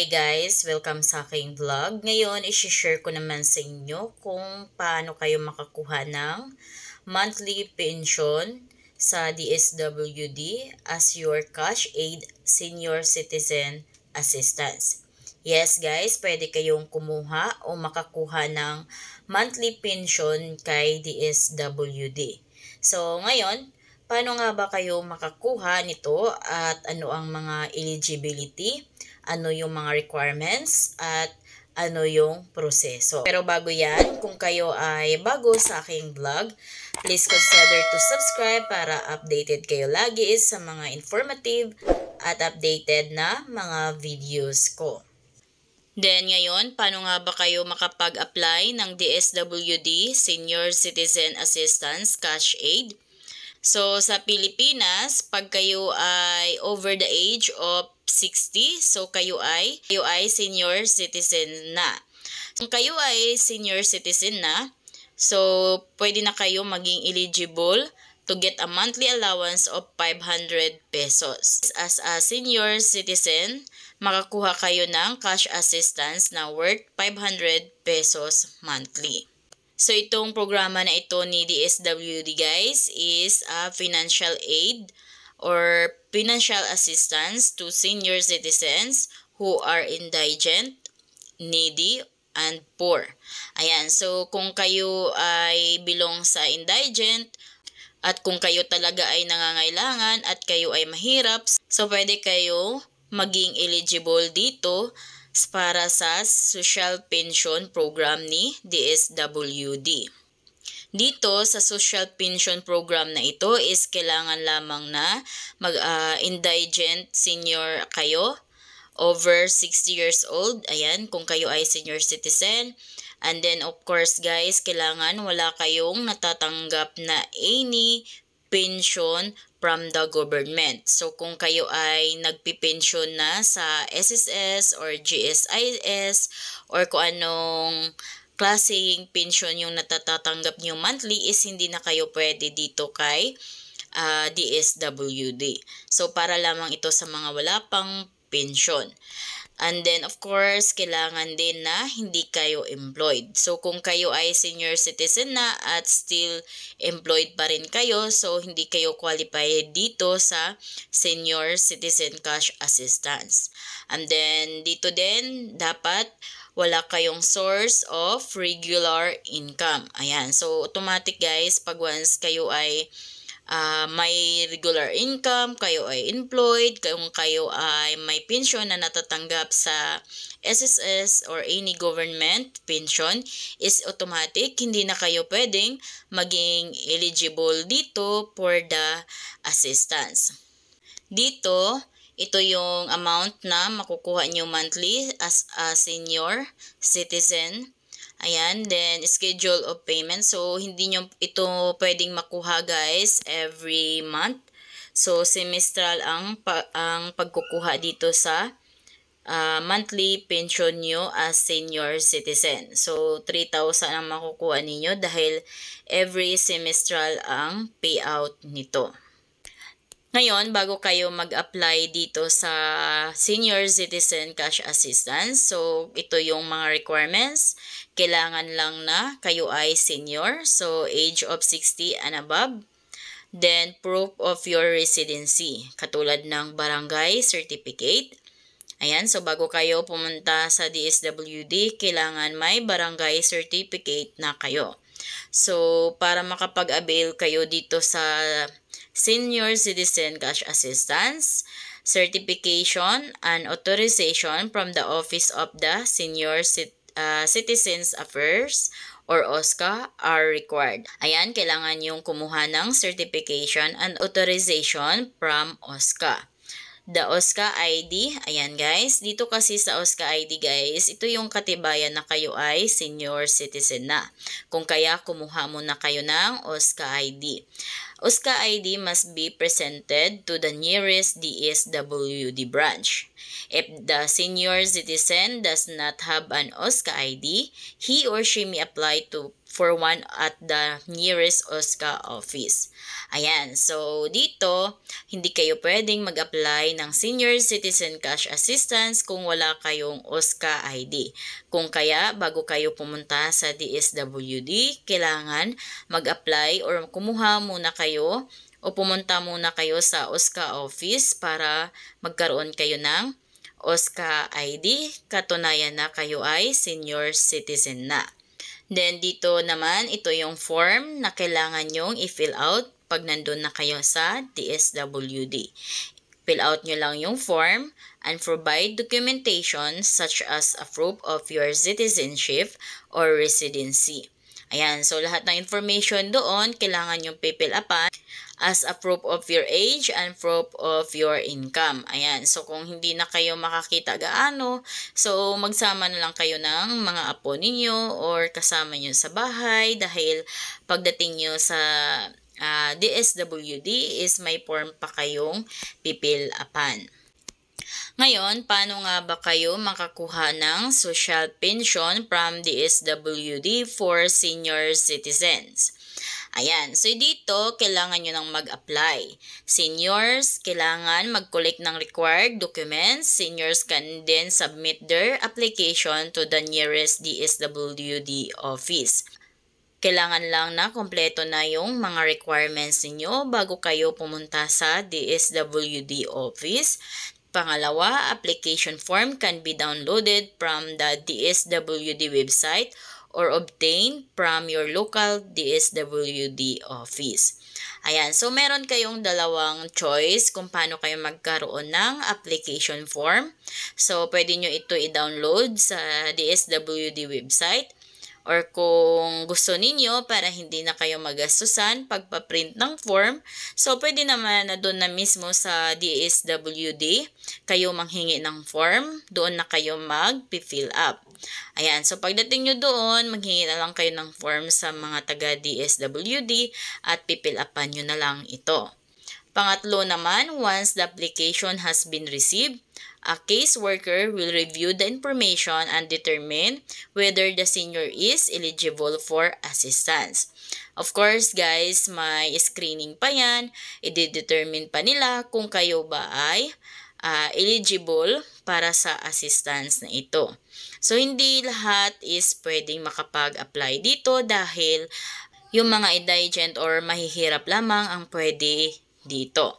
Hi guys! Welcome sa aking vlog. Ngayon, isi-share ko naman sa inyo kung paano kayo makakuha ng monthly pension sa DSWD as your cash aid senior citizen assistance. Yes guys, pwede kayong kumuha o makakuha ng monthly pension kay DSWD. So ngayon, paano nga ba kayo makakuha nito at ano ang mga eligibility? Ano yung mga requirements at ano yung proseso. Pero bago yan, kung kayo ay bago sa aking vlog, please consider to subscribe para updated kayo lagi sa mga informative at updated na mga videos ko. Then ngayon, paano nga ba kayo makapag-apply ng DSWD Senior Citizen Assistance Cash Aid? So, sa Pilipinas, pag kayo ay over the age of 60, so kayo ay senior citizen na. Kung kayo ay senior citizen na, so pwede na kayo maging eligible to get a monthly allowance of 500 pesos. As a senior citizen, makakuha kayo ng cash assistance na worth 500 pesos monthly. So, itong programa na ito ni DSWD guys is a financial aid or financial assistance to senior citizens who are indigent, needy, and poor. Ayan, so kung kayo ay belong sa indigent at kung kayo talaga ay nangangailangan at kayo ay mahirap, so pwede kayo maging eligible dito para sa social pension program ni DSWD. Dito sa social pension program na ito is kailangan lamang na indigent senior kayo, over 60 years old, ayan, kung kayo ay senior citizen. And then of course guys, kailangan wala kayong natatanggap na any pension from the government. So kung kayo ay nagpipensyon na sa SSS or GSIS or kung anong klaseng pension yung natatanggap nyo monthly is hindi na kayo pwede dito kay DSWD. So para lamang ito sa mga wala pang pension. And then, of course, kailangan din na hindi kayo employed. So, kung kayo ay senior citizen na at still employed pa rin kayo, so hindi kayo qualified dito sa senior citizen cash assistance. And then, dito din, dapat wala kayong source of regular income. Ayan. So, automatic guys, pag once kayo ay may regular income, kayo ay employed, kung kayo ay may pension na natatanggap sa SSS or any government pension, is automatic, hindi na kayo pwedeng maging eligible dito for the assistance. Dito, ito yung amount na makukuha nyo monthly as a senior citizen. Ayan, then schedule of payment. So, hindi nyo ito pwedeng makuha guys every month. So, semestral ang pagkukuha dito sa monthly pension nyo as senior citizen. So, 3,000 ang makukuha ninyo dahil every semestral ang payout nito. Ngayon, bago kayo mag-apply dito sa Senior Citizen Cash Assistance, so ito yung mga requirements. Kailangan lang na kayo ay senior, so age of 60 and above. Then, proof of your residency, katulad ng barangay certificate. Ayan, so bago kayo pumunta sa DSWD, kailangan may barangay certificate na kayo. So, para makapag-avail kayo dito sa Senior Citizen Cash Assistance, certification and authorization from the Office of the Senior Citizens Affairs or OSCA are required. Ayan, kailangan yung kumuha ng certification and authorization from OSCA. The OSCA ID, ayan guys, dito kasi sa OSCA ID guys, ito yung katibayan na kayo ay senior citizen na. Kung kaya kumuha muna kayo ng OSCA ID. OSCA ID must be presented to the nearest DSWD branch. If the senior citizen does not have an OSCA ID, he or she may apply for one at the nearest OSCA office. Ayan, so dito, hindi kayo pwedeng mag-apply ng Senior Citizen Cash Assistance kung wala kayong OSCA ID. Kung kaya, bago kayo pumunta sa DSWD, kailangan mag-apply or kumuha muna kayo o pumunta muna kayo sa OSCA office para magkaroon kayo ng OSCA ID, katunayan na kayo ay senior citizen na. Then dito naman, ito yung form na kailangan nyong i-fill out pag nandun na kayo sa DSWD. Fill out nyo lang yung form and provide documentation such as a proof of your citizenship or residency. Ayan, so lahat ng information doon, kailangan yung fill upan as a proof of your age and proof of your income. Ayan, so kung hindi na kayo makakita gaano, so magsama na lang kayo ng mga apo ninyo or kasama nyo sa bahay dahil pagdating nyo sa DSWD is may form pa kayong fill upan. Ngayon, paano nga ba kayo makakuha ng social pension from DSWD for senior citizens? Ayan, so dito, kailangan nyo nang mag-apply. Seniors, kailangan mag-collect ng required documents. Seniors can then submit their application to the nearest DSWD office. Kailangan lang na kompleto na yung mga requirements niyo bago kayo pumunta sa DSWD office. Pangalawa, application form can be downloaded from the DSWD website or obtained from your local DSWD office. Ayan, so meron kayong dalawang choice kung paano kayo magkaroon ng application form. So, pwede nyo ito i-download sa DSWD website. Or kung gusto ninyo para hindi na kayo magastusan pagpa-print ng form, so pwede naman na doon na mismo sa DSWD kayo manghingi ng form, doon na kayo mag-fill up. Ayan, so pagdating nyo doon, maghingi na lang kayo ng form sa mga taga DSWD at fill upan nyo na lang ito. Pangatlo naman, once the application has been received, a caseworker will review the information and determine whether the senior is eligible for assistance. Of course, guys, may screening pa yan. I-determine pa nila kung kayo ba ay eligible para sa assistance na ito. So, hindi lahat is pwedeng makapag-apply dito dahil yung mga indigent or mahihirap lamang ang pwede dito.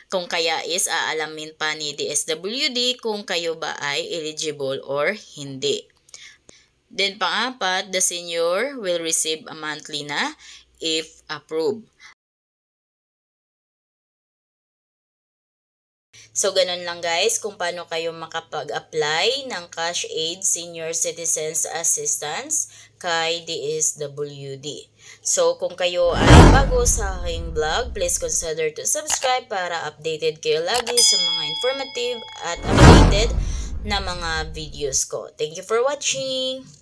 Kung kaya is aalamin pa ni DSWD kung kayo ba ay eligible or hindi. Then pang-apat, the senior will receive a monthly na if approved. So, ganun lang guys kung paano kayo makapag-apply ng Cash Aid Senior Citizens Assistance kay DSWD. So, kung kayo ay bago sa aking vlog, please consider to subscribe para updated kayo lagi sa mga informative at updated na mga videos ko. Thank you for watching!